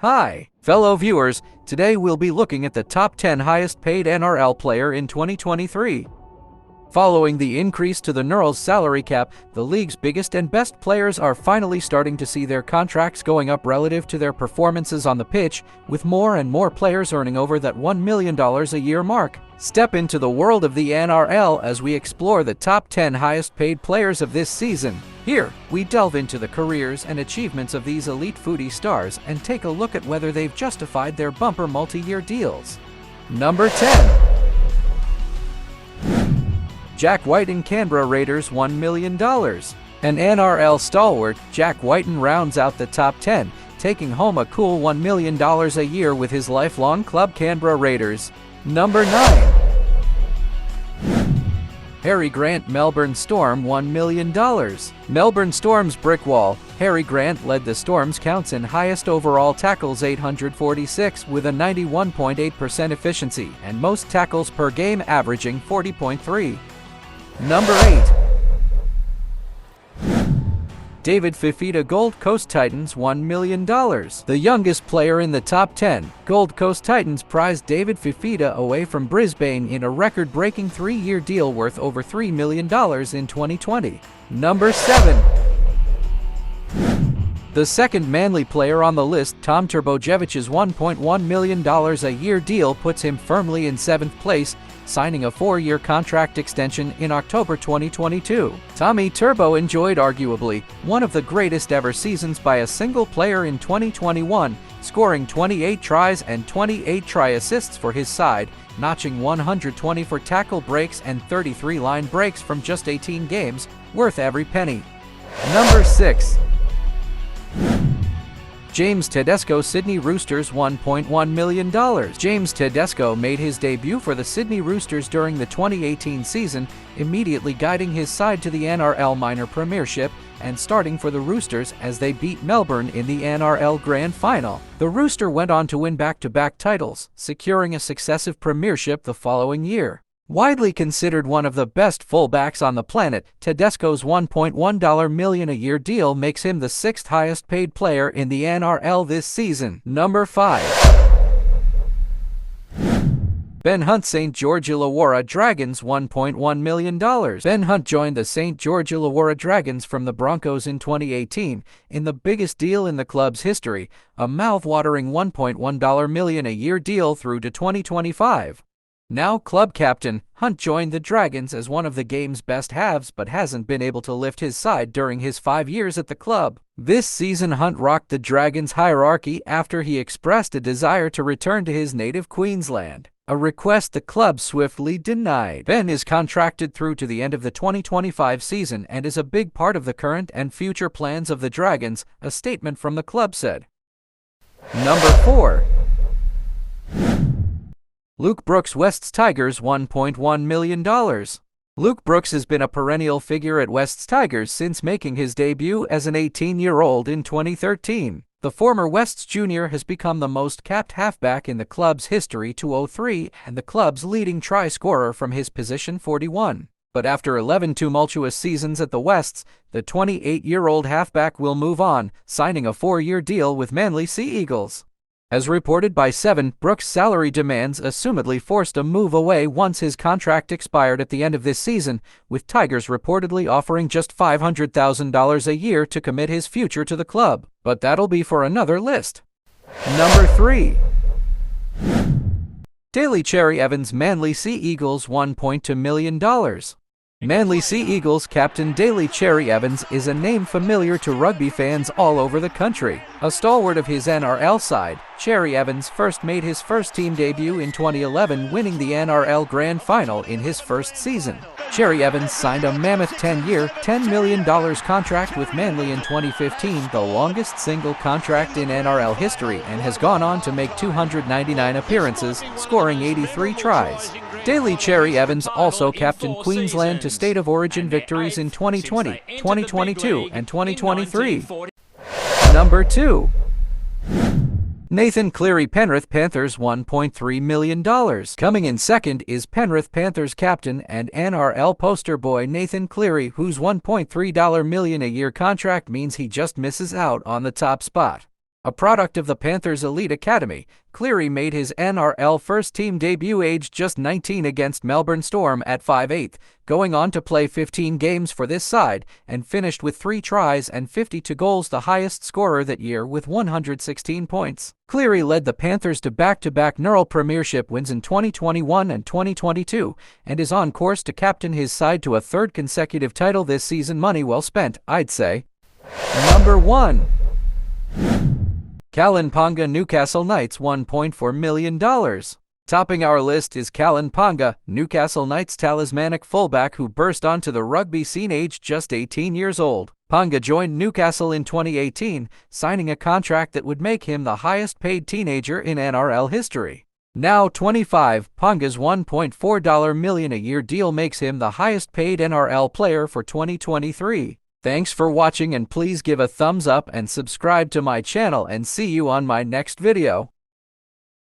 Hi, fellow viewers. Today we'll be looking at the top 10 highest paid NRL player in 2023. Following the increase to the NRL's salary cap, the league's biggest and best players are finally starting to see their contracts going up relative to their performances on the pitch, with more and more players earning over that $1 million a year mark. Step into the world of the NRL as we explore the top 10 highest paid players of this season. Here, we delve into the careers and achievements of these elite footy stars and take a look at whether they've justified their bumper multi-year deals. Number 10. Jack Wighton, Canberra Raiders, $1 million. An NRL stalwart, Jack Wighton rounds out the top 10, taking home a cool $1 million a year with his lifelong club Canberra Raiders. Number 9. Harry Grant, Melbourne Storm, $1 million. Melbourne Storm's brick wall. Harry Grant led the Storm's counts in highest overall tackles, 846, with a 91.8% efficiency, and most tackles per game averaging 40.3. Number 8. David Fifita, Gold Coast Titans, $1 million. The youngest player in the top 10, Gold Coast Titans prized David Fifita away from Brisbane in a record-breaking 3-year deal worth over $3 million in 2020. Number 7. The second Manly player on the list, Tom Turbojevic's $1.1 million a year deal puts him firmly in 7th place, signing a 4-year contract extension in October 2022. Tommy Turbo enjoyed arguably one of the greatest ever seasons by a single player in 2021, scoring 28 tries and 28 try assists for his side, notching 120 for tackle breaks and 33 line breaks from just 18 games, worth every penny. Number 6. James Tedesco, Sydney Roosters, $1.1 million. James Tedesco made his debut for the Sydney Roosters during the 2018 season, immediately guiding his side to the NRL Minor Premiership and starting for the Roosters as they beat Melbourne in the NRL Grand Final. The Rooster went on to win back-to-back titles, securing a successive premiership the following year. Widely considered one of the best fullbacks on the planet, Tedesco's $1.1 million a year deal makes him the 6th highest paid player in the NRL this season. Number 5. Ben Hunt, St. George Illawarra Dragons, $1.1 million. Ben Hunt joined the St. George Illawarra Dragons from the Broncos in 2018 in the biggest deal in the club's history, a mouth-watering $1.1 million a year deal through to 2025. Now club captain, Hunt joined the Dragons as one of the game's best halves but hasn't been able to lift his side during his 5 years at the club. This season Hunt rocked the Dragons' hierarchy after he expressed a desire to return to his native Queensland, a request the club swiftly denied. Ben is contracted through to the end of the 2025 season and is a big part of the current and future plans of the Dragons, a statement from the club said. Number 4. Luke Brooks, West's Tigers, $1.1 million. Luke Brooks has been a perennial figure at West's Tigers since making his debut as an 18-year-old in 2013. The former West's junior has become the most capped halfback in the club's history to 03 and the club's leading try scorer from his position 41. But after 11 tumultuous seasons at the Wests, the 28-year-old halfback will move on, signing a 4-year deal with Manly Sea Eagles. As reported by Seven, Brooks' salary demands assumedly forced a move away once his contract expired at the end of this season, with Tigers reportedly offering just $500,000 a year to commit his future to the club. But that'll be for another list. Number 3. Daly Cherry Evans, Manly Sea Eagles, $1.2 million. Manly Sea Eagles captain Daly Cherry Evans is a name familiar to rugby fans all over the country. A stalwart of his NRL side, Cherry Evans first made his first team debut in 2011, winning the NRL Grand Final in his first season. Cherry Evans signed a mammoth 10-year, $10 million contract with Manly in 2015, the longest single contract in NRL history, and has gone on to make 299 appearances, scoring 83 tries. Daly Cherry Evans also captained Queensland to State of Origin victories in 2020, 2022, and 2023. Number 2. Nathan Cleary, Penrith Panthers, $1.3 million. Coming in second is Penrith Panthers captain and NRL poster boy Nathan Cleary, whose $1.3 million a year contract means he just misses out on the top spot. A product of the Panthers' elite academy, Cleary made his NRL first-team debut aged just 19 against Melbourne Storm at 5'8", going on to play 15 games for this side, and finished with 3 tries and 52 goals, the highest scorer that year with 116 points. Cleary led the Panthers to back-to-back NRL premiership wins in 2021 and 2022, and is on course to captain his side to a 3rd consecutive title this season. Money well spent, I'd say. Number 1. Kalyn Ponga, Newcastle Knights, $1.4 million. Topping our list is Kalyn Ponga, Newcastle Knights talismanic fullback who burst onto the rugby scene aged just 18 years old. Ponga joined Newcastle in 2018, signing a contract that would make him the highest-paid teenager in NRL history. Now 25, Ponga's $1.4 million a year deal makes him the highest-paid NRL player for 2023. Thanks for watching, and please give a thumbs up and subscribe to my channel, and see you on my next video.